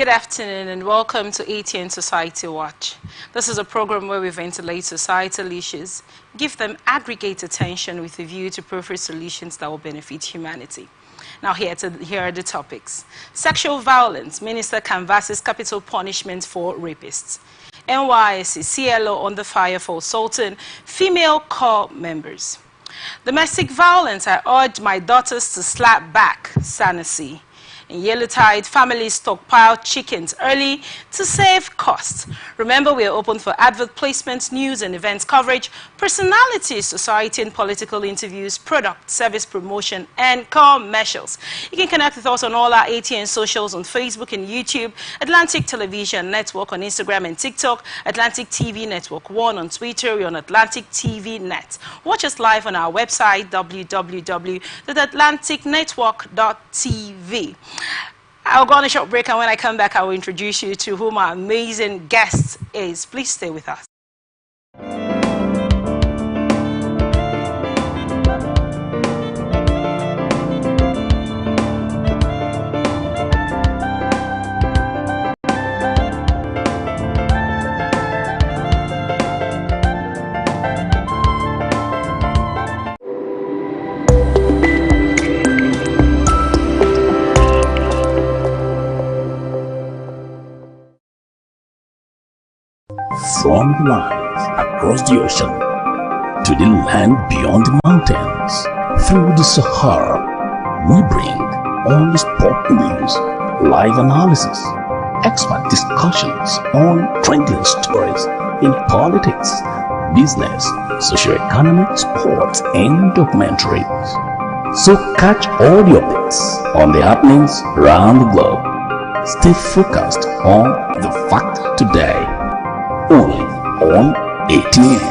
Good afternoon and welcome to ATN Society Watch. This is a program where we ventilate societal issues, give them aggregate attention with a view to prefer solutions that will benefit humanity. Now here are the topics. Sexual violence, Minister canvasses capital punishment for rapists. NYSC CLO under fire for assaulting female corps members. Domestic violence, I urge my daughters to slap back, Sanasi. In Yellowtide, families stockpile chickens early to save costs. Remember, we are open for advert placements, news and events coverage, personalities, society and political interviews, product, service promotion, and commercials. You can connect with us on all our ATN socials on Facebook and YouTube, Atlantic Television Network on Instagram and TikTok, Atlantic TV Network 1 on Twitter, we're on Atlantic TV Net. Watch us live on our website, www.atlanticnetwork.tv. I'll go on a short break, and when I come back, I will introduce you to whom our amazing guest is. Please stay with us. From the lines across the ocean to the land beyond the mountains, through the Sahara, we bring all the sport news, live analysis, expert discussions on trending stories in politics, business, socio-economic, sports, and documentaries. So catch all the updates on the happenings around the globe. Stay focused on the fact today. Only on ATN.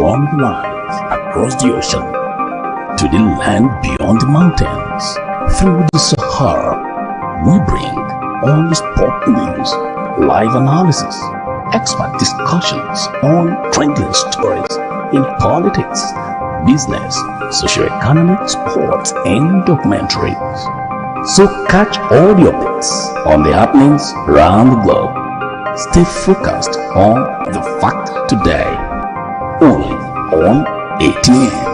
from the lines across the ocean to the land beyond the mountains. Through the Sahara, we bring honest pop news, live analysis, expert discussions on trending stories in politics, business, socio-economic, sports, and documentaries. So catch all the updates on the happenings around the globe. Stay focused on the fact today, only on ATN.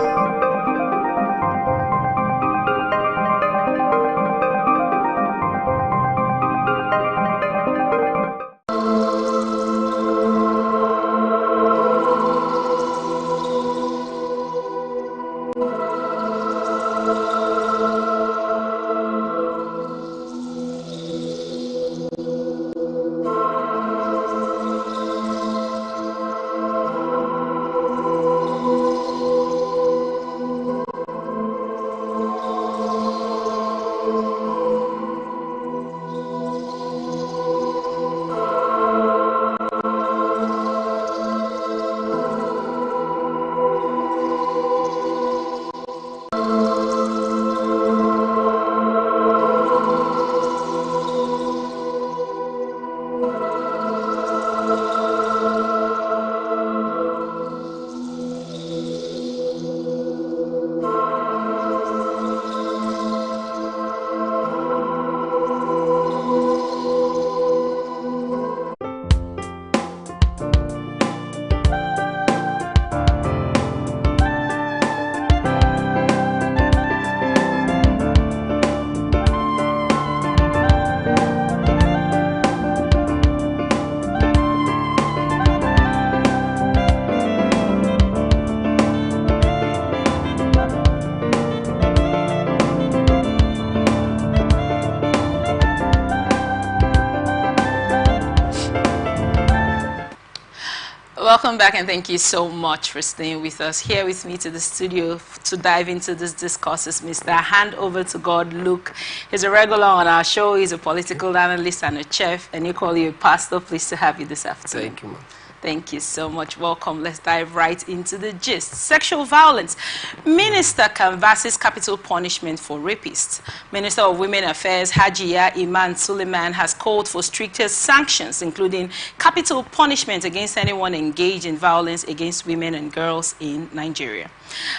Welcome back, and thank you so much for staying with us. Here with me to the studio to dive into this discourse is Mr. Hand Over to God Luke. He's a regular on our show. He's a political analyst and a chef, and equally a pastor. Pleased to have you this afternoon. Thank you, ma'am. Thank you so much. Welcome. Let's dive right into the gist. Sexual violence. Minister canvasses capital punishment for rapists. Minister of Women Affairs Hajia Iman Suleiman has called for stricter sanctions, including capital punishment against anyone engaged in violence against women and girls in Nigeria.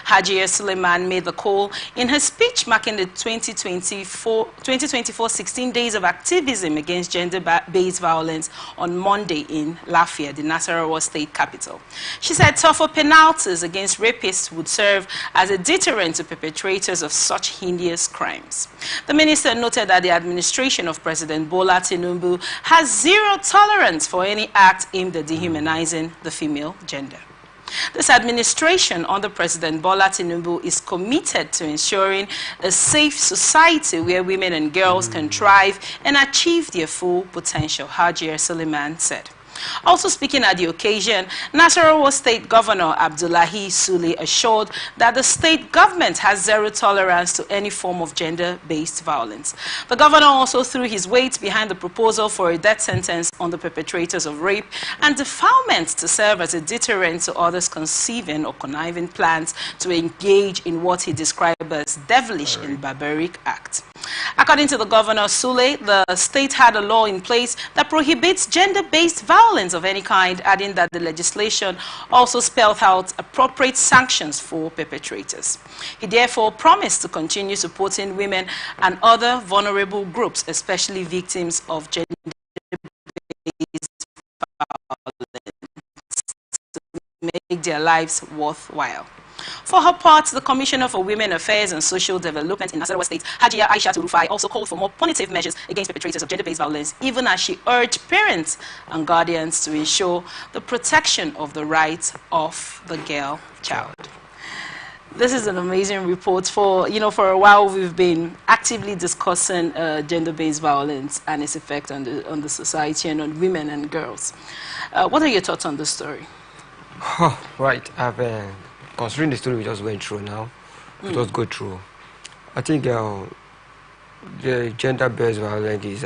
Hajia Suleiman made the call in her speech marking the 2024 16 days of activism against gender-based violence on Monday in Lafia, the Nasarawa state capital. She said tougher penalties against rapists would serve as a deterrent to perpetrators of such heinous crimes. The minister noted that the administration of President Bola Tinubu has zero tolerance for any act aimed at dehumanizing the female gender. This administration under President Bola Tinubu is committed to ensuring a safe society where women and girls can thrive and achieve their full potential, Hajia Suleiman said. Also speaking at the occasion, Nasarawa State Governor Abdullahi Sule assured that the state government has zero tolerance to any form of gender-based violence. The governor also threw his weight behind the proposal for a death sentence on the perpetrators of rape and defilement to serve as a deterrent to others conceiving or conniving plans to engage in what he described as devilish and barbaric acts. According to the governor Sule, the state had a law in place that prohibits gender-based violence of any kind, adding that the legislation also spelled out appropriate sanctions for perpetrators. He therefore promised to continue supporting women and other vulnerable groups, especially victims of gender-based violence, to make their lives worthwhile. For her part, the Commissioner for Women Affairs and Social Development in Nasarawa State, Hajia Aisha Rufai, also called for more punitive measures against perpetrators of gender-based violence, even as she urged parents and guardians to ensure the protection of the rights of the girl child. This is an amazing report. For a while we've been actively discussing gender-based violence and its effect on the society and on women and girls. What are your thoughts on this story? Oh, right. Considering the story we just went through now, we just go through. I think the gender-based violence is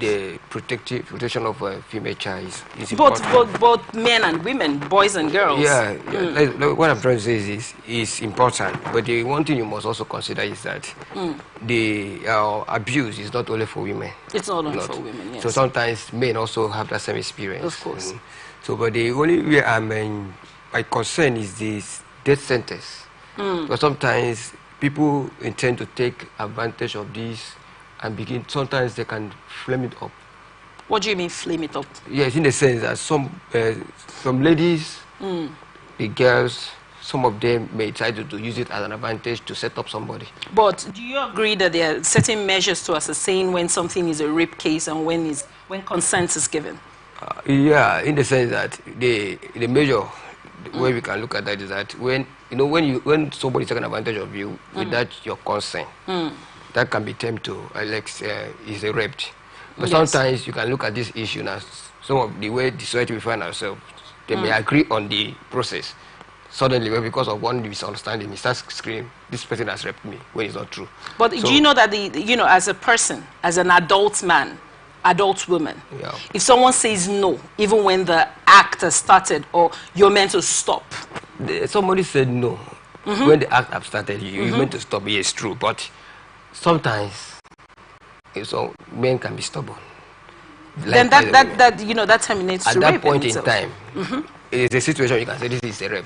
the protection of a female child is important. Both men and women, boys and girls. Yeah, like what I'm trying to say is important. But the one thing you must also consider is that the abuse is not only for women. It's not only for women, yes. So sometimes men also have that same experience. Of course. So, but the only way my concern is this death sentence. But sometimes people intend to take advantage of this and sometimes they can flame it up. What do you mean flame it up? Yes, in the sense that some ladies, the girls, some of them may try to use it as an advantage to set up somebody. But do you agree that there are certain measures to ascertain when something is a rape case and when consent is given? Yeah, in the sense that the measure, the way we can look at that is that when somebody is taking advantage of you without your consent, that can be termed to is a rape. But sometimes you can look at this issue as some of the way the society we find ourselves, they may agree on the process. Suddenly, because of one misunderstanding, he starts screaming, "This person has raped me," when it's not true. But do you know that as a person, as an adult man, adult woman, if someone says no, even when the act has started, or you're meant to stop? Somebody said no. When the act has started, you're meant to stop. It's true, but sometimes men can be stubborn. Then that terminates at to that rape point in in time. It's a situation you can say this is a rape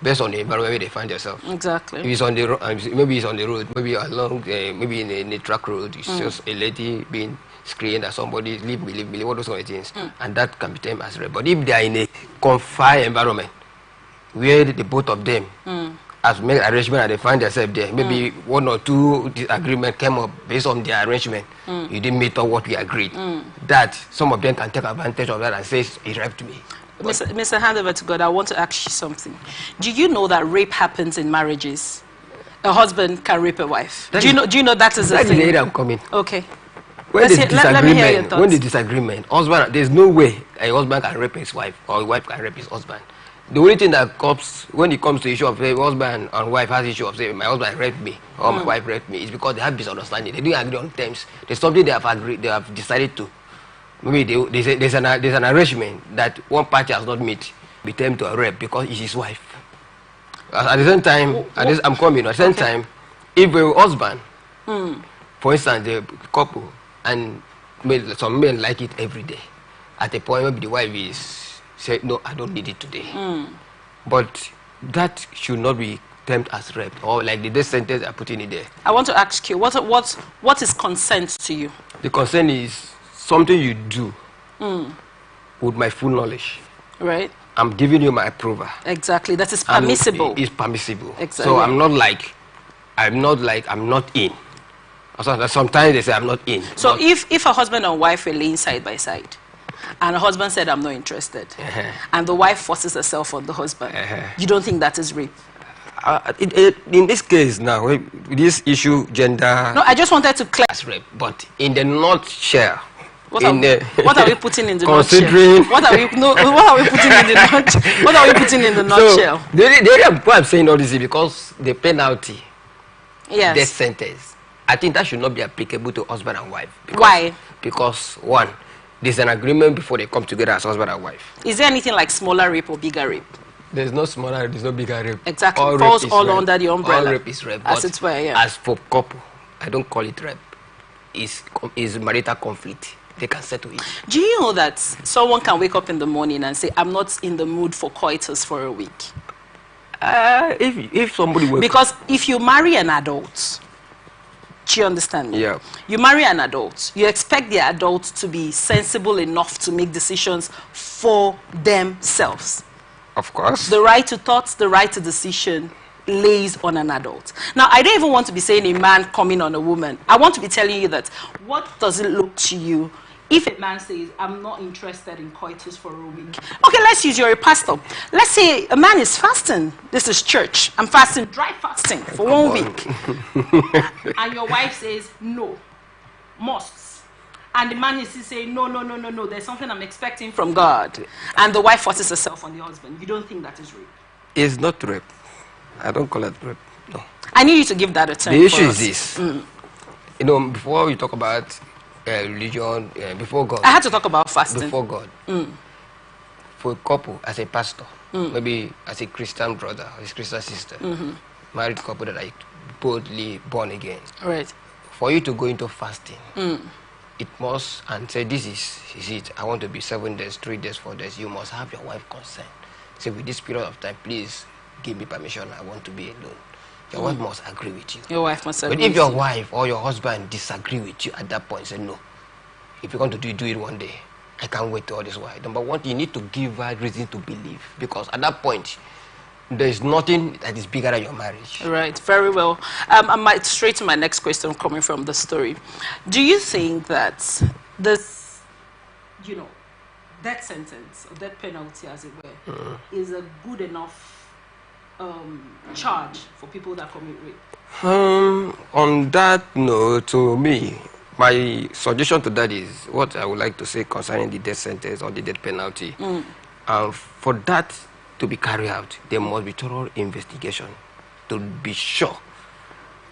based on the environment where they find themselves. Exactly. If it's on the road, maybe it's on the road, maybe along, maybe in a track road, it's just a lady being screamed at somebody, leave me, all those kind of things, and that can be termed as rape. But if they are in a confined environment where the both of them has made arrangement and they find themselves there, maybe one or two disagreement came up based on the arrangement, you didn't meet up what we agreed, that some of them can take advantage of that and say, he raped me. Mr. Handover to God, I want to ask you something. Do you know that rape happens in marriages? A husband can rape a wife. Do you know that is a thing? That's the area I'm coming. Okay. When the disagreement, husband, there's no way a husband can rape his wife or a wife can rape his husband. The only thing that comes when it comes to the issue of husband and wife has issue of saying my husband raped me or my wife raped me is because they have misunderstanding. They didn't agree on terms. There's something they have agreed, they have decided to. Maybe there's an arrangement that one party has not met, be termed to a rape because it's his wife. At the same time, I'm coming. At the same time, if a husband, for instance, a couple, and some men like it every day, at a point maybe the wife is say, no, I don't need it today. But that should not be termed as rape or like the death sentence are putting it there. I want to ask you, what is consent to you? The consent is something you do with my full knowledge. Right. I'm giving you my approval. Exactly. That is permissible. It's permissible. Exactly. So I'm not in. Sometimes they say I'm not in. So if a husband and wife were laying side by side, and the husband said, I'm not interested, and the wife forces herself on the husband, you don't think that is rape? In this case now, this issue, gender... No, I just wanted to clear... rape, but in the nutshell... What are we putting in the considering nutshell? What are we putting in the nutshell? What are we putting in the nutshell? So, the area why I'm saying all this is because the penalty, death sentence, I think that should not be applicable to husband and wife. Why? Because, one, there's an agreement before they come together as husband and wife. Is there anything like smaller rape or bigger rape? There's no smaller, there's no bigger rape. Exactly. All falls all under the umbrella. All rape is rape. As it were, yeah. As for couple, I don't call it rape. It's marital conflict. They can settle it. Do you know that someone can wake up in the morning and say, I'm not in the mood for coitus for a week? If somebody wakes Because if you marry an adult, do you understand me? Yeah. You marry an adult, you expect the adult to be sensible enough to make decisions for themselves. Of course. The right to thoughts, the right to decision lays on an adult. Now, I don't even want to be saying a man coming on a woman. I want to be telling you that what does it look to you if a man says, I'm not interested in coitus for a week? Okay, let's use you're a pastor. Let's say a man is fasting. This is church. I'm fasting, dry fasting for 1 week. And your wife says, no, must. And the man is saying, no, there's something I'm expecting from God. And the wife forces herself on the husband. You don't think that is rape? It's not rape. I don't call it rape, no. I need you to give that a turn. The issue is this. You know, before we talk about religion, before God. I had to talk about fasting. Before God. For a couple, as a pastor, maybe as a Christian brother or a Christian sister, married couple that are boldly born again. Right. For you to go into fasting, it must, and say, this is it. I want to be 7 days, 3 days, 4 days. You must have your wife consent. Say, with this period of time, please give me permission. I want to be alone. Your wife must agree with you. Your wife must agree. But if your wife or your husband disagree with you at that point, say no. If you want to do it one day. I can't wait all this while. Number one, you need to give her reason to believe, because at that point, there is nothing that is bigger than your marriage. Right, very well. I'm straight to my next question coming from the story. Do you think that this, death sentence or death penalty, as it were, is a good enough charge for people that commit rape? On that note, to me, my suggestion to that is what I would like to say concerning the death sentence or the death penalty. For that to be carried out, there must be thorough investigation to be sure.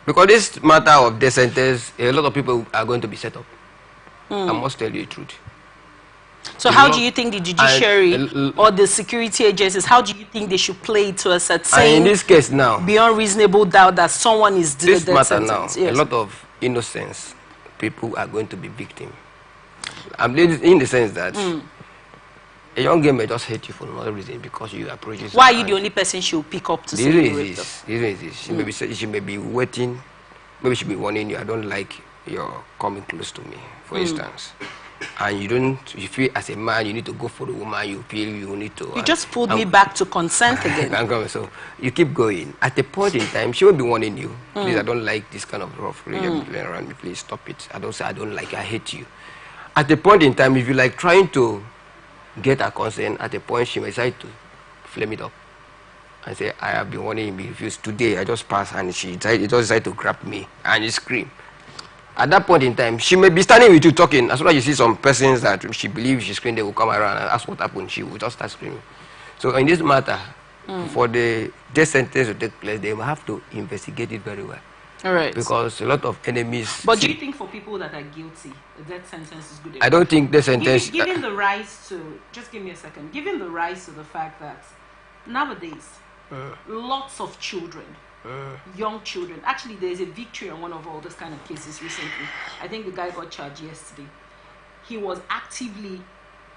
Because this matter of death sentence, a lot of people are going to be set up. I must tell you the truth. So how do you think the judiciary or the security agencies, how do you think they should play it to a certain, in this case now, beyond reasonable doubt that someone is doing this matter sentence? now, Yes. a lot of innocence people are going to be victims. I'm in the sense that a young girl may just hate you for no reason because you approach it. Why are you the only person she will pick up to say you raped her? She may be waiting, maybe she'll be warning you, I don't like your coming close to me, for instance. And you feel as a man, you need to go for the woman, you feel you need to... You just pulled me back to consent again. So you keep going. At a point in time, she will be warning you. Please, I don't like this kind of rough relationship around me. Please stop it. I don't say I don't like you, I hate you. At a point in time, if you like trying to get her consent, at a point she may decide to flame it up and say, I have been warning him, he refused. Today I just passed and she just decided to grab me and he screamed. At that point in time, she may be standing with you talking. As soon as you see some persons that she believes she's screaming, they will come around and ask what happened. She will just start screaming. So in this matter, for the death sentence to take place, they will have to investigate it very well. All right. Because a lot of enemies... But do you think for people that are guilty, the death sentence is good enough? I don't think death sentence... Given the rise to... Just give me a second. Given the rise to the fact that nowadays, lots of children, young children... Actually, there's a victory on one of all those kind of cases recently. I think the guy got charged yesterday. He was actively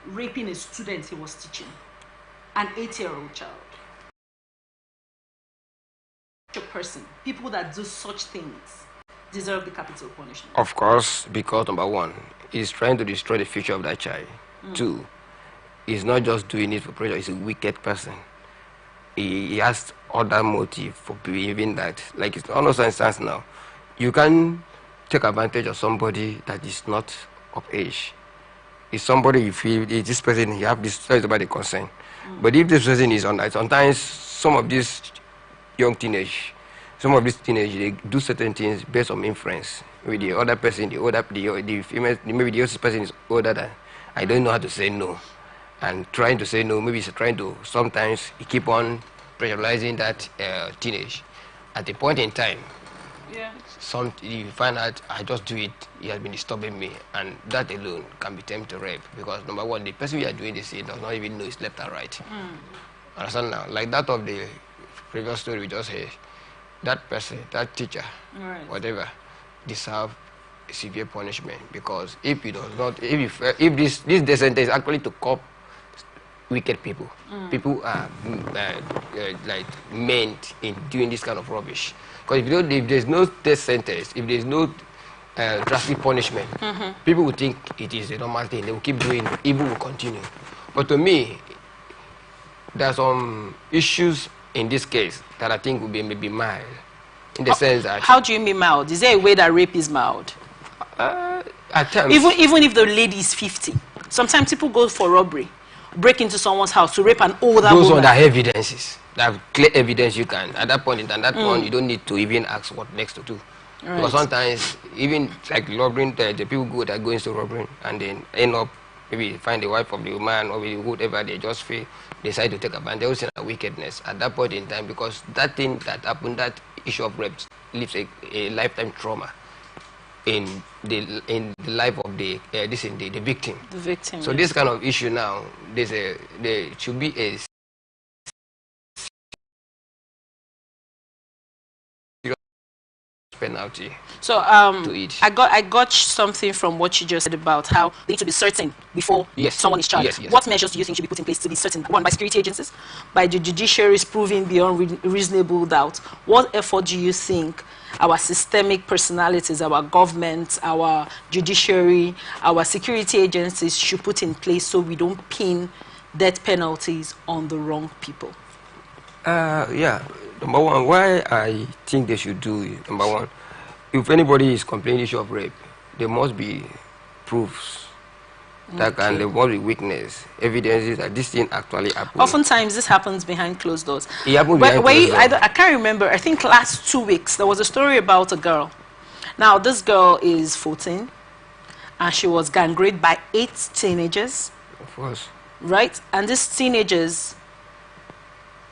raping a student he was teaching. An 8-year-old child. A person, people that do such things deserve the capital punishment. Of course, because number one, he's trying to destroy the future of that child. Two, he's not just doing it for pleasure, he's a wicked person. He has other motive for believing that. Like it's almost an instance now, you can take advantage of somebody that is not of age. If somebody you feel, this person, you have this stories about the consent. But if this person is on that, sometimes some of these young teenage, they do certain things based on influence. With the other person, the female, maybe the other person is older than, I don't know how to say no. And trying to say no, maybe he's trying to, sometimes he keep on pressurizing that teenage. At a point in time, you find out, I just do it, he has been disturbing me, and that alone can be tempted to rape. Because number one, the person you are doing this, he does not even know it's left and right. Understand now? Like that of the previous story we just heard, that person, that teacher, whatever, deserve severe punishment. Because if he does not, if this death sentence is actually to cop wicked people, people are like meant in doing this kind of rubbish. Because if there's no death sentence, if there's no drastic punishment, people will think it is a normal thing. They will keep doing it. Evil will continue. But to me, there are some issues in this case that I think will be maybe mild, in the sense that... How do you mean mild? Is there a way that rape is mild? At times... Even if the lady is 50. Sometimes people go for robbery, break into someone's house to rape an older woman. Those are the evidences. That clear evidence you can. At that point in time, that one, you don't need to even ask what next to do. Right. Because sometimes, even like robbing, the people that go into robbery and then end up, maybe find the wife of the man or whatever, they just feel, decide to take advantage. They also see wickedness at that point in time, because that thing that happened, that issue of rape, leaves a lifetime trauma. in the life of the the victim. The victim. So this kind of issue now, there should be a penalty. So to it. I got something from what you just said about how they need to be certain before someone is charged. What measures do you think should be put in place to be certain? One, by security agencies, by the judiciary is proving beyond reasonable doubt. What effort do you think our systemic personalities, our government, our judiciary, our security agencies should put in place so we don't pin death penalties on the wrong people? Yeah. Number one, why I think they should do it, number one, if anybody is complaining issue of rape, there must be proofs that and there must be witness, evidences that this thing actually happened. Oftentimes this happens behind closed doors. It happens behind closed doors. I can't remember, I think last 2 weeks, there was a story about a girl. Now this girl is 14 and she was gang raped by 8 teenagers. Of course. Right? And these teenagers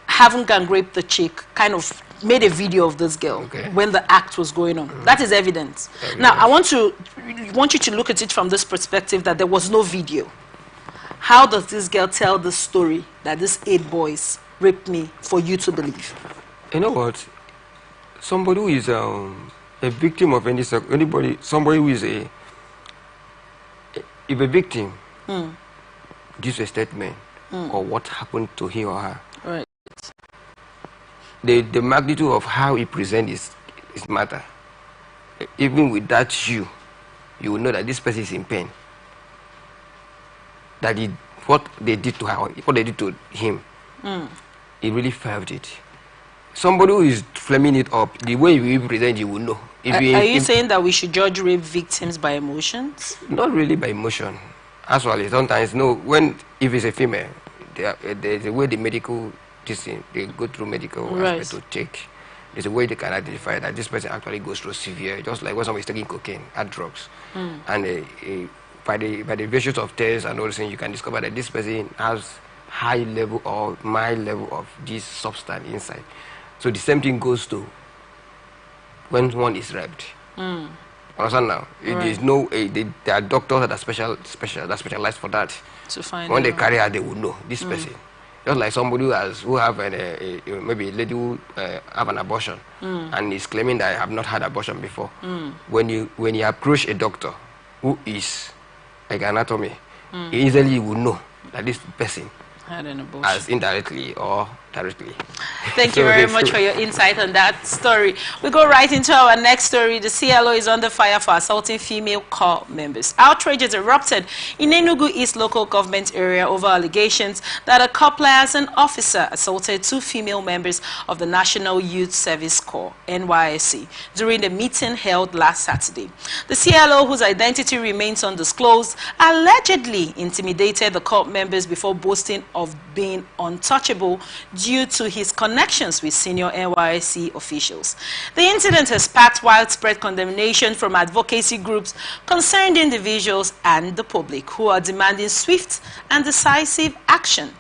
haven't gang raped the chick, kind of made a video of this girl when the act was going on. That is evidence. Now, I want you to look at it from this perspective that there was no video. How does this girl tell the story that these 8 boys raped me for you to believe? You know what? Somebody who is a victim of somebody who is if a victim gives a statement or what happened to him or her, right. The magnitude of how he presents his matter, even without you will know that this person is in pain. That what they did to her, what they did to him, he really felt it. Somebody who is flaming it up, the way you present, you will know. Are you saying that we should judge rape victims by emotions? Not really by emotion. Actually, sometimes, no, if it's a female, there's a way the medical they go through medical aspect to check. There's a way they can identify that this person actually goes through severe, just like when somebody is taking cocaine, hard drugs. And by the virtues of tests and all those things, you can discover that this person has high level or mild level of this substance inside. So the same thing goes to when one is raped. Understand now? There's no, there are doctors that are specialized for that. To find when they carry out, they will know this person. Just like somebody who have maybe a lady who have an abortion and is claiming that I have not had abortion before. When you approach a doctor who is like anatomy, easily you will know that this person had an abortion, as indirectly or directly. Thank you very much for your insight on that story. We go right into our next story. The CLO is under fire for assaulting female corps members. Outrages erupted in Enugu East local government area over allegations that a corps and officer assaulted 2 female members of the National Youth Service Corps, NYSC, during the meeting held last Saturday. The CLO, whose identity remains undisclosed, allegedly intimidated the corps members before boasting of being untouchable due to his connections with senior NYSC officials. The incident has sparked widespread condemnation from advocacy groups, concerned individuals, and the public, who are demanding swift and decisive action.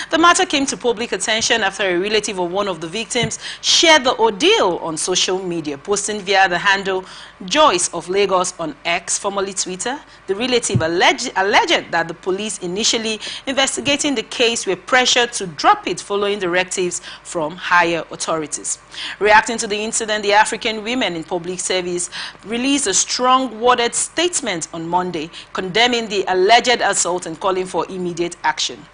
The matter came to public attention after a relative of one of the victims shared the ordeal on social media, posting via the handle Joyce of Lagos on X, formerly Twitter. The relative alleged that the police initially investigating the case were pressured to drop it following directives from higher authorities. Reacting to the incident, the African Women in Public Service released a strong worded statement on Monday condemning the alleged assault and calling for immediate action.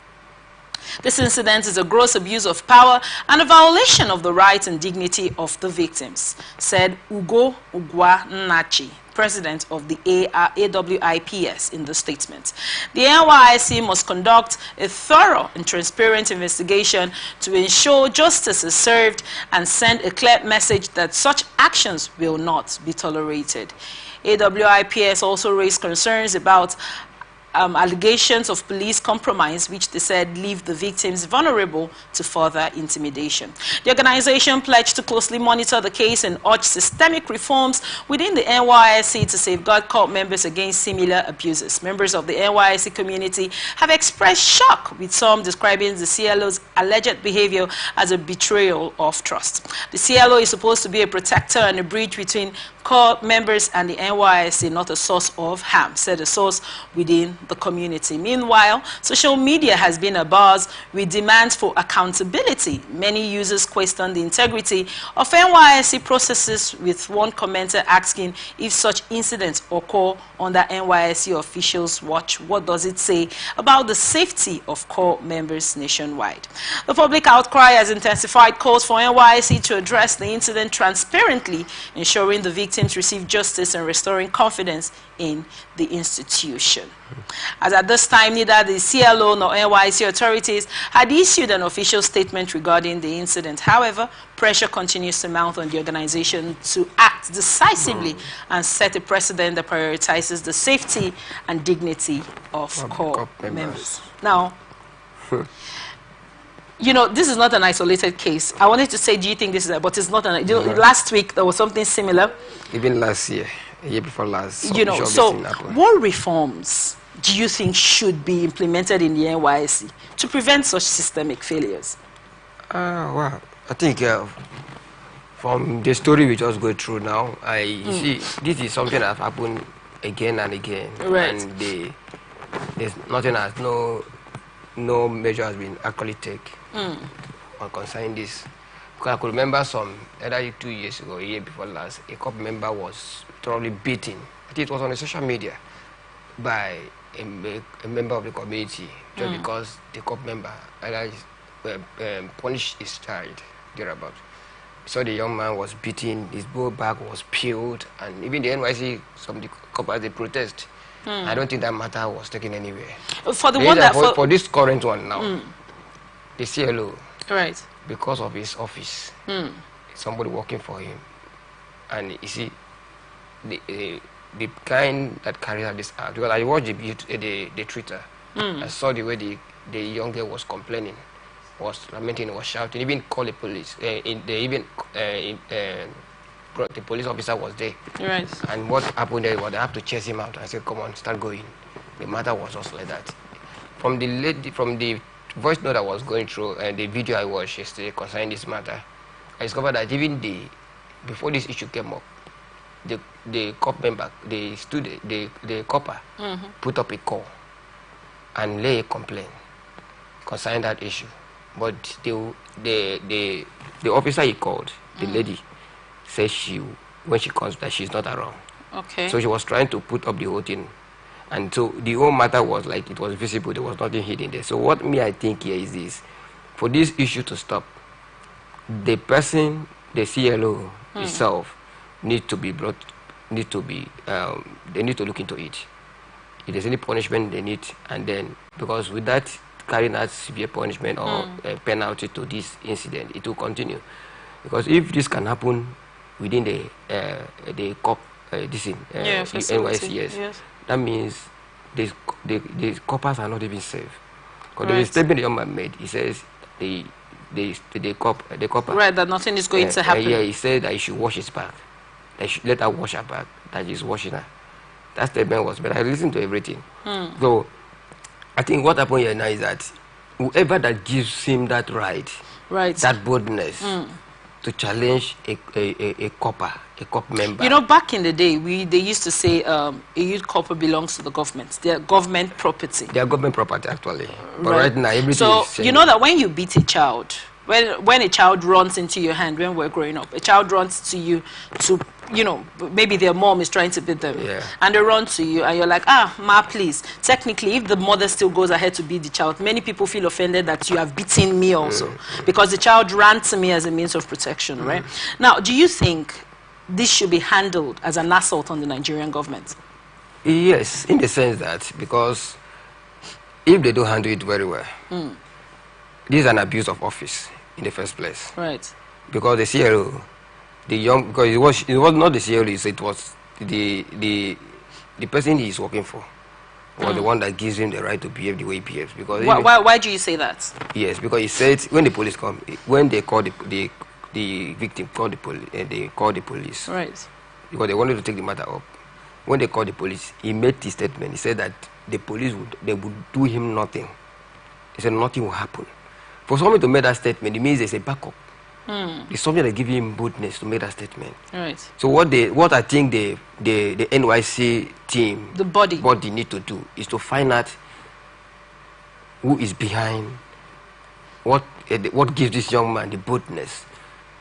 This incident is a gross abuse of power and a violation of the rights and dignity of the victims, said Ugo Ugwa Nnachi, president of the AWIPS, in the statement. The NYSC must conduct a thorough and transparent investigation to ensure justice is served and send a clear message that such actions will not be tolerated. AWIPS also raised concerns about allegations of police compromise, which they said leave the victims vulnerable to further intimidation. The organization pledged to closely monitor the case and urge systemic reforms within the NYSC to safeguard corps members against similar abuses. Members of the NYSC community have expressed shock, with some describing the CLO's alleged behavior as a betrayal of trust. The CLO is supposed to be a protector and a bridge between corps members and the NYSC not a source of harm, said a source within the community. Meanwhile, social media has been abuzz with demands for accountability. Many users question the integrity of NYSC processes, with one commenter asking if such incidents occur under NYSC officials' watch. What does it say about the safety of corps members nationwide? The public outcry has intensified calls for NYSC to address the incident transparently, ensuring the victims receive justice and restoring confidence in the institution. As at this time, neither the CLO nor NYSC authorities had issued an official statement regarding the incident. However, pressure continues to mount on the organization to act decisively and set a precedent that prioritizes the safety and dignity of corps members. Now, you know, this is not an isolated case. I wanted to say, do you think this is, but it's not an, last week there was something similar. Even last year, a year before last. You know, so what reforms do you think should be implemented in the NYSC to prevent such systemic failures? Well, I think from the story we just go through now, I see this is something that happened again and again. Right. And there's nothing as no measure has been actually taken on concerning this. Because I could remember either 2 years ago, a year before last, a corps member was thoroughly beaten. I think it was on the social media by a member of the community, just because the corps member either punished his child, thereabout. So the young man was beaten, his whole back was peeled, and even the NYC, some of the corps, they protest. I don't think that matter was taken anywhere. For the one that for this current one now, the CLO, right, because of his office, somebody working for him, and you see, the kind that carries out this act. Because I watched the Twitter, I saw the way the young girl was complaining, was lamenting, was shouting, even called the police. The police officer was there. Right. And what happened there was they have to chase him out. I said, come on, start going. The matter was just like that. From the voice note I was going through and the video I watched yesterday concerning this matter, I discovered that even before this issue came up, the corps member, the copper, put up a call and lay a complaint concerning that issue. But the officer he called, the lady, says when she comes that she's not around. Okay. So she was trying to put up the whole thing. And so the whole matter was like, it was visible, there was nothing hidden there. So what I think here is this: for this issue to stop, the person, the CLO itself, they need to look into it. If there's any punishment they need, and then, because with that, carrying out severe punishment or penalty to this incident, it will continue. Because if this can happen within the COP, NYSC, yes, that means the coppers are not even safe. Because the statement the young man made, he says the copper, right, that nothing is going to happen. Yeah, he said that he should wash his back. That should let her wash her back. That he's washing her. That statement was, but I listened to everything. So I think what happened here now is that whoever that gives him that right, that boldness to challenge a COP member. You know, back in the day, they used to say a youth corps belongs to the government. They are government property. They are government property, actually. But right now, everything is so you know that when you beat a child, when a child runs into your hand, when we're growing up, a child runs to you to, you know, maybe their mom is trying to beat them, and they run to you, and you're like, ma, please. Technically, if the mother still goes ahead to beat the child, many people feel offended that you have beaten me also, because the child ran to me as a means of protection, right? Now, do you think this should be handled as an assault on the Nigerian government? Yes, in the sense that, because if they don't handle it very well, this is an abuse of office in the first place. Right. Because the CLO, because it was not the CLO, it was the person he is working for was the one that gives him the right to behave the way he behaves. Because why do you say that? Yes, because he said when the police come, when they call the victim, they call the police. Right. Because they wanted to take the matter up. When they called the police, he made this statement. He said that the police would do him nothing. He said nothing will happen. For someone to make that statement, it means there's a backup. It's something that gives him boldness to make that statement. Right. So what I think the NYC team, the body need to do is to find out who is behind, what gives this young man the boldness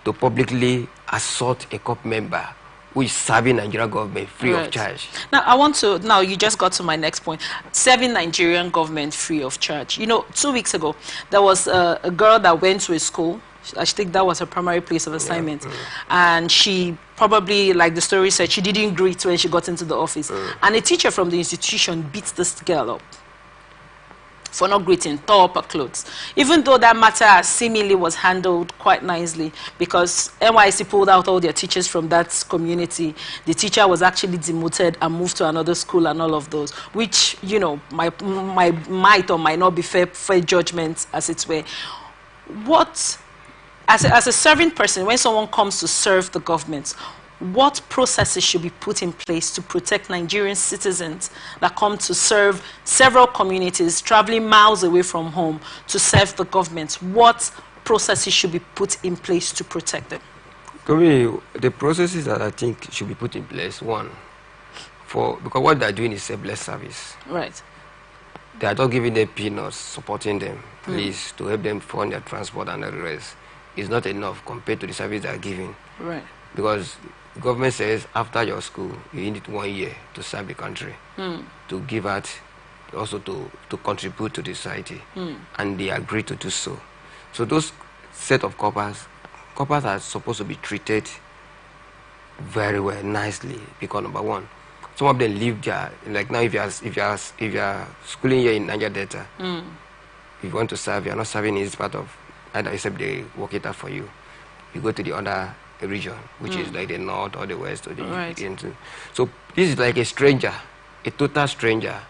to publicly assault a COP member who is serving Nigerian government free of charge. Now you just got to my next point. Serving Nigerian government free of charge. You know, 2 weeks ago, there was a girl that went to a school. I think that was her primary place of assignment. And she probably, like the story said, she didn't greet when she got into the office. And a teacher from the institution beat this girl up for not greeting, tore up her clothes. Even though that matter seemingly was handled quite nicely, because NYC pulled out all their teachers from that community. The teacher was actually demoted and moved to another school and all of those, which, you know, might or might not be fair judgment, as it were. What, as a serving person, when someone comes to serve the government, what processes should be put in place to protect Nigerian citizens that come to serve several communities, traveling miles away from home to serve the government? What processes should be put in place to protect them? To me, the processes that I think should be put in place, one, because what they're doing is selfless service. Right. They are not giving them peanuts, supporting them, please, to help them fund their transport and the rest. It's not enough compared to the service they are giving. Right. Because the government says after your school, you need 1 year to serve the country, to give out, also to contribute to the society. And they agree to do so. So those set of coppers are supposed to be treated very well, nicely, because number one, some of them live there. Like now, if you are schooling here in Niger Delta, if you want to serve, you are not serving in this part of either, except they work it out for you. You go to the other region, which is like the north or the west or the So this is like a stranger, a total stranger,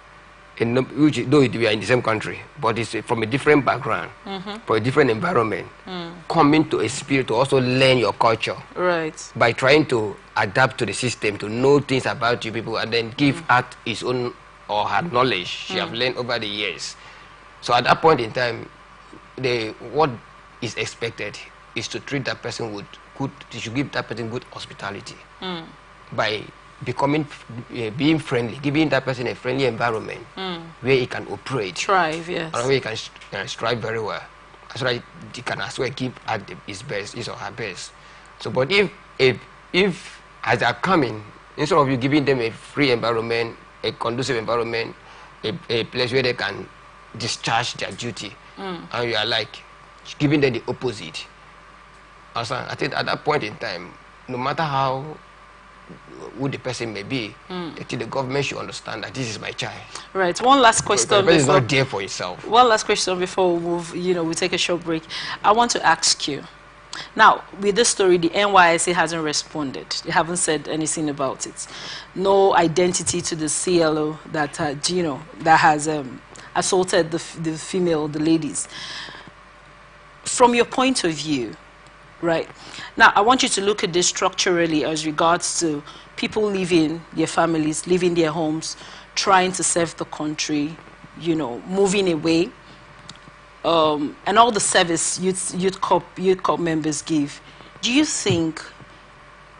which though we are in the same country, but it's from a different background, for a different environment, coming to a spirit to also learn your culture, right, by trying to adapt to the system, to know things about you people, and then give out his own or her knowledge she have learned over the years. So at that point in time, what is expected is to treat that person with good, you should give that person good hospitality by being friendly, giving that person a friendly environment where he can operate, thrive, yes, and where he can strive very well, so that he can as well give at his best, his or her best. So, but if as they are coming, instead of you giving them a free environment, a conducive environment, a place where they can discharge their duty, and you are like giving them the opposite. I think at that point in time, no matter how who the person may be, I think the government should understand that this is my child. Right. One last question. The person is not there for himself. One last question before we move. We take a short break. I want to ask you. Now, with this story, the NYSC hasn't responded. They haven't said anything about it. No identity to the CLO that that has assaulted the female, the ladies. From your point of view, right now, I want you to look at this structurally as regards to people leaving their families, leaving their homes, trying to serve the country, moving away, and all the service youth corp members give. Do you think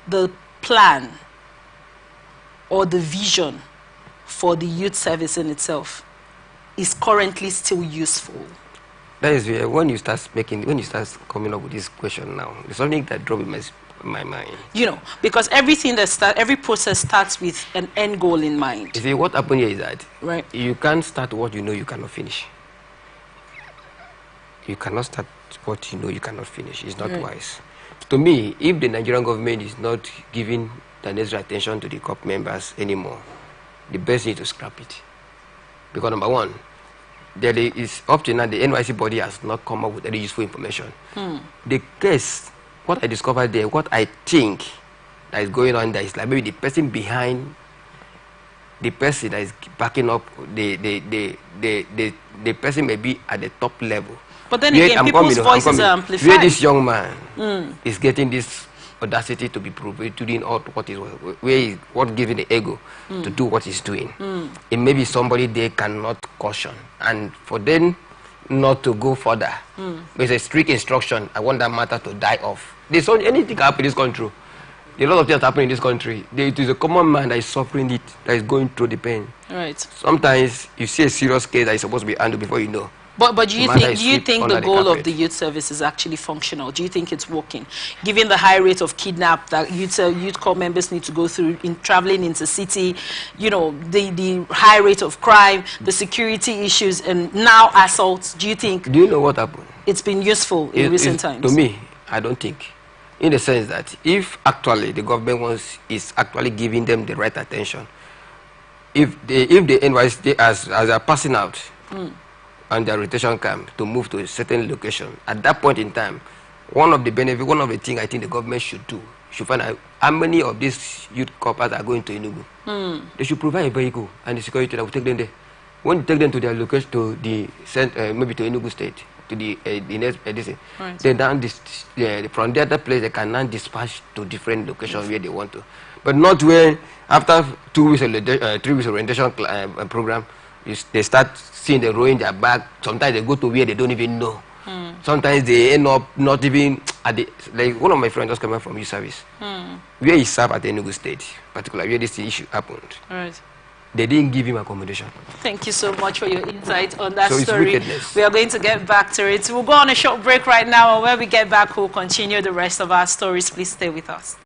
the plan or the vision for the youth service in itself is currently still useful? That is when you start coming up with this question now, there's something that drops in my mind. Because every process starts with an end goal in mind. You see, what happened here is that right, you can't start what you know you cannot finish. You cannot start what you know you cannot finish. It's not wise. To me, if the Nigerian government is not giving the necessary attention to the COP members anymore, the best is to scrap it. Because number one, there is up to now the NYC body has not come up with any useful information. The case, what I discovered there, what I think that is going on there is like maybe the person behind, the person that is backing up the person may be at the top level. But then again, people's voices are amplified. Where this young man is getting this audacity to be doing all what giving the ego to do what he's doing. It may be somebody they cannot caution, and for them not to go further. There's a strict instruction. I want that matter to die off. There's anything happen in this country. A lot of things happen in this country. It is a common man that is suffering it, that is going through the pain. Right. Sometimes you see a serious case that is supposed to be handled before you know. But do you think the goal of the youth service is actually functional? Do you think it's working? Given the high rate of kidnap that youth corps members need to go through in traveling into city, you know, the high rate of crime, the security issues, and now assaults, do you think... Do you know what happened? It's been useful in recent times. To me, I don't think. In the sense that if actually the government is actually giving them the right attention, if the NYC as they are passing out and their rotation camp to move to a certain location, at that point in time, one of the things I think the government should do, should find out how many of these youth corps are going to Enugu. They should provide a vehicle and the security that will take them there. When you take them to their location, to the maybe to Enugu State, to the next right. They down from the other place they can now dispatch to different locations where they want to, but not where after 2 weeks 3 weeks orientation program, they start seeing the row in their bag. Sometimes they go to where they don't even know. Sometimes they end up not even at the, like one of my friends just came back from youth service, where he served at Enugu State, particularly where this issue happened. Right. They didn't give him accommodation. Thank you so much for your insight on that so story. We are going to get back to it. We'll go on a short break right now, and when we get back, we'll continue the rest of our stories. Please stay with us.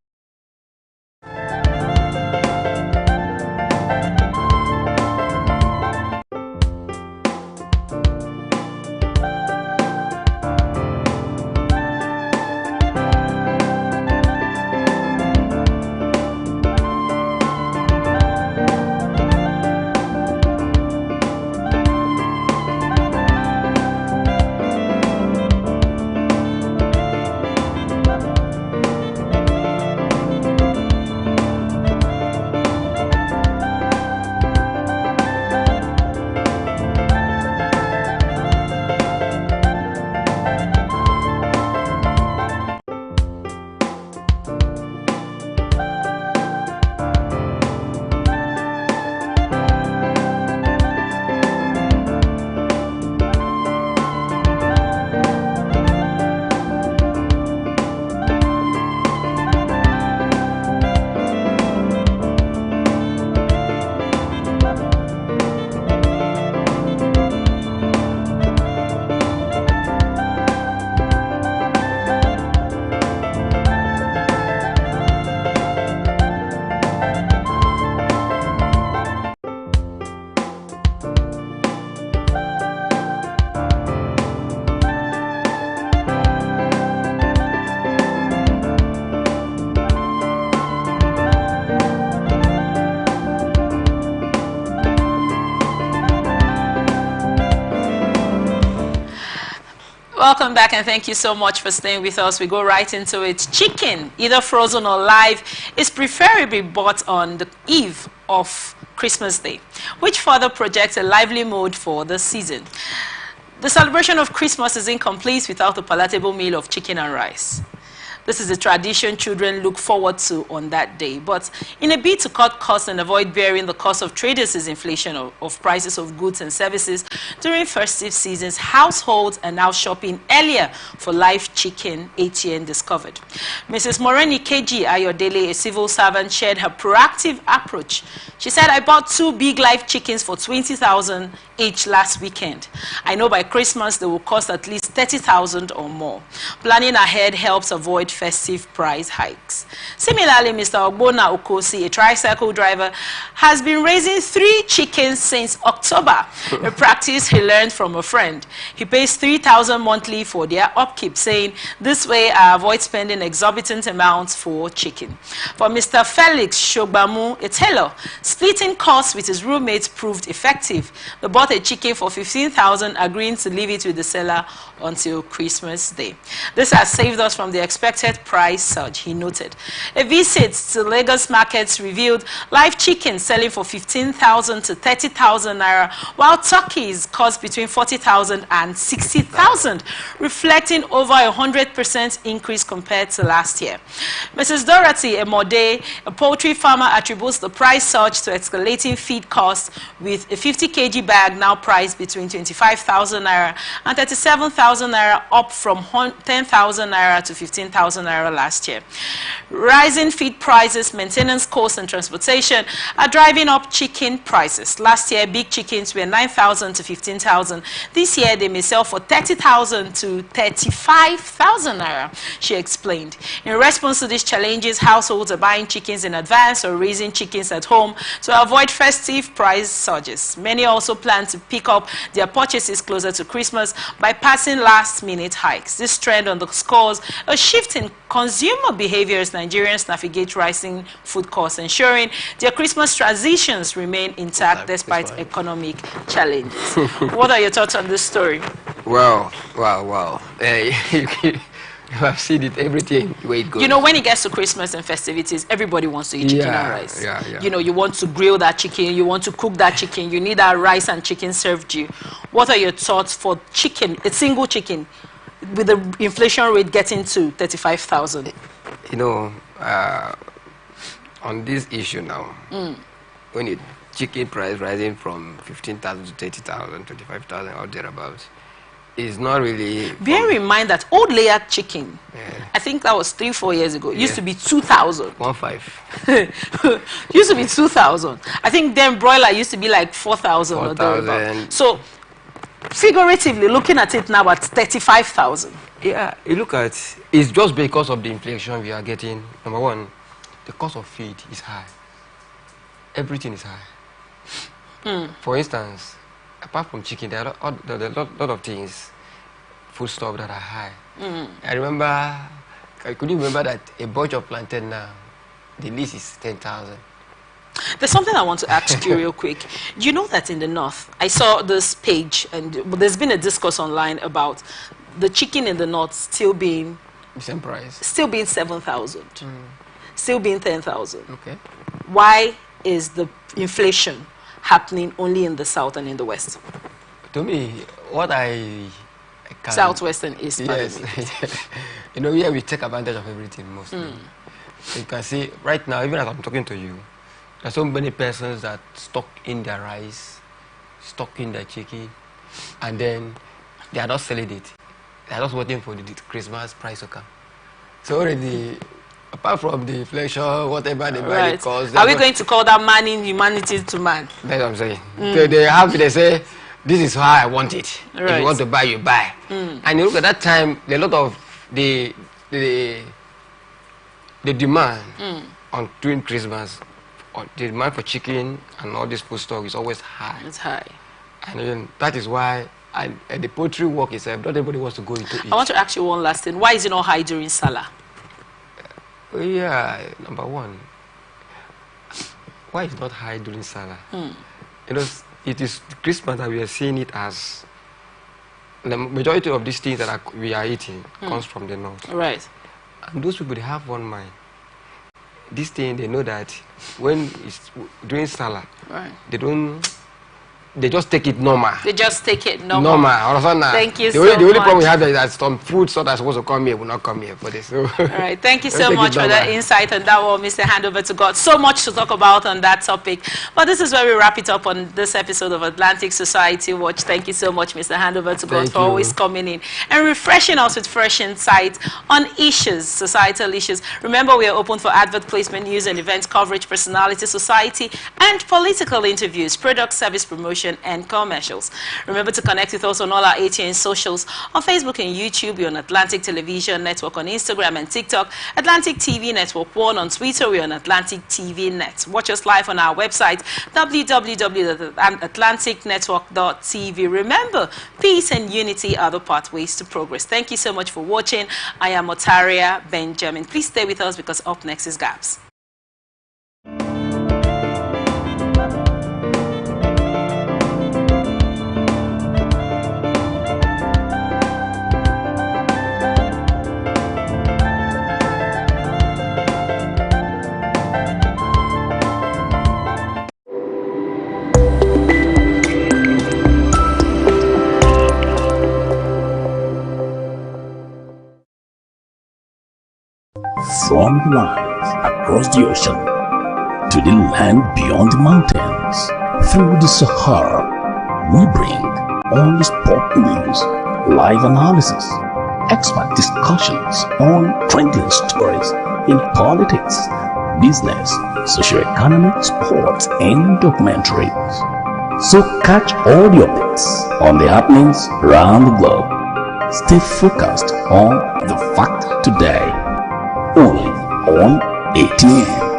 Welcome back, and thank you so much for staying with us. We go right into it. Chicken, either frozen or live, is preferably bought on the eve of Christmas Day, which further projects a lively mood for the season. The celebration of Christmas is incomplete without a palatable meal of chicken and rice. This is a tradition children look forward to on that day. But in a bid to cut costs and avoid bearing the cost of traders' inflation of prices of goods and services during festive seasons, households are now shopping earlier for live chicken, ATN discovered. Mrs. Moreni Keji Ayodele, a civil servant, shared her proactive approach. She said, "I bought 2 big live chickens for 20,000 each last weekend. I know by Christmas they will cost at least 30,000 or more. Planning ahead helps avoid festive price hikes." Similarly, Mr. Ogbona Okosi, a tricycle driver, has been raising 3 chickens since October, a practice he learned from a friend. He pays 3,000 monthly for their upkeep, saying, "This way I avoid spending exorbitant amounts for chicken." For Mr. Felix Shogbamu, a tailor, splitting costs with his roommates proved effective. They bought a chicken for 15,000, agreeing to leave it with the seller until Christmas Day. This has saved us from the expected expected price surge, he noted. A visit to Lagos markets revealed live chicken selling for 15,000 to 30,000 naira, while turkeys cost between 40,000 and 60,000, reflecting over 100% increase compared to last year. Mrs. Dorothy Emode, a poultry farmer, attributes the price surge to escalating feed costs, with a 50 kg bag now priced between 25,000 naira and 37,000 naira, up from 10,000 naira to 15,000 naira last year. Rising feed prices, maintenance costs and transportation are driving up chicken prices. Last year, big chickens were 9,000 to 15,000. This year, they may sell for 30,000 to 35,000 naira, she explained. In response to these challenges, households are buying chickens in advance or raising chickens at home to avoid festive price surges. Many also plan to pick up their purchases closer to Christmas by passing last-minute hikes. This trend underscores a shift in consumer behavior as Nigerians navigate rising food costs, ensuring their Christmas traditions remain intact despite economic challenges. What are your thoughts on this story? Well. You have seen it, everything, the way it goes. You know, when it gets to Christmas and festivities, everybody wants to eat chicken and rice. You know, you want to grill that chicken, you want to cook that chicken, you need that rice and chicken served you. What are your thoughts for chicken, a single chicken, with the inflation rate getting to 35,000? You know, on this issue now, when the chicken price rising from 15,000 to 30,000, 25,000 or thereabouts, is not really... Bear in mind that old layered chicken, I think that was 3-4 years ago, used to be 2,000. 1.5. Used to be 2,000. I think then broiler used to be like 4,000 or thereabouts. So, figuratively, looking at it now at 35,000. Yeah, you look at, it's just because of the inflation we are getting. Number one, the cost of feed is high. Everything is high. For instance, apart from chicken, there are a lot of things, foodstuff that are high. I remember, could you remember that a bunch of plantain now, the least is 10,000? There's something I want to ask you real quick. Do you know that in the north, I saw this page, and there's been a discourse online about the chicken in the north still being... The same price? Still being 7,000. Still being 10,000. Okay. Why is the inflation happening only in the south and in the west? To me, what I can... Southwest and east. Yes. You know, here we take advantage of everything mostly. You can see, right now, even as I'm talking to you, there's so many persons that stock in their rice, stock in their chicken, and then they are not selling it. They are just waiting for the Christmas price to come. So already, apart from the inflation, whatever the money costs... Are we going to call that man in humanity to man? That's what I'm saying. They say, this is how I want it. If you want to buy, you buy. And you look at that time, a lot of the demand on during Christmas, the demand for chicken and all this food stuff is always high. It's high. And then that is why the poultry work itself, not everybody wants to go into it. I want to ask you one last thing. Why is it not high during Salah? Yeah, number one, why is it not high during Salah? You know, it is Christmas that we are seeing it as the majority of these things that we are eating comes from the north. Right. And those people, they have one mind. This thing, they know that when it's during Salah, they just take it normal. They just take it normal. Thank you so much. The only problem we have is that some food sort that's supposed to come here will not come here for this. So all right. Thank you so much for that insight on that one, Mr. Hand over to God. So much to talk about on that topic. But this is where we wrap it up on this episode of Atlantic Society Watch. Thank you so much, Mr. Hand over to God, for always coming in and refreshing us with fresh insights on issues, societal issues. Remember, we are open for advert placement, news and event coverage, personality, society, and political interviews, product service promotion, and commercials. Remember to connect with us on all our ATN socials, on Facebook and YouTube. We're on Atlantic Television Network, on Instagram and TikTok, Atlantic TV Network 1 on Twitter. We're on Atlantic TV Net. Watch us live on our website, www.atlanticnetwork.tv. Remember, peace and unity are the pathways to progress. Thank you so much for watching. I am Otaria Benjamin. Please stay with us because up next is Gabs. from the lines across the ocean to the land beyond the mountains. Through the Sahara, we bring on the sport news, live analysis, expert discussions on trending stories in politics, business, socio-economic, sports, and documentaries. So catch all the updates on the happenings around the globe. Stay focused on the fact today, only on ATN.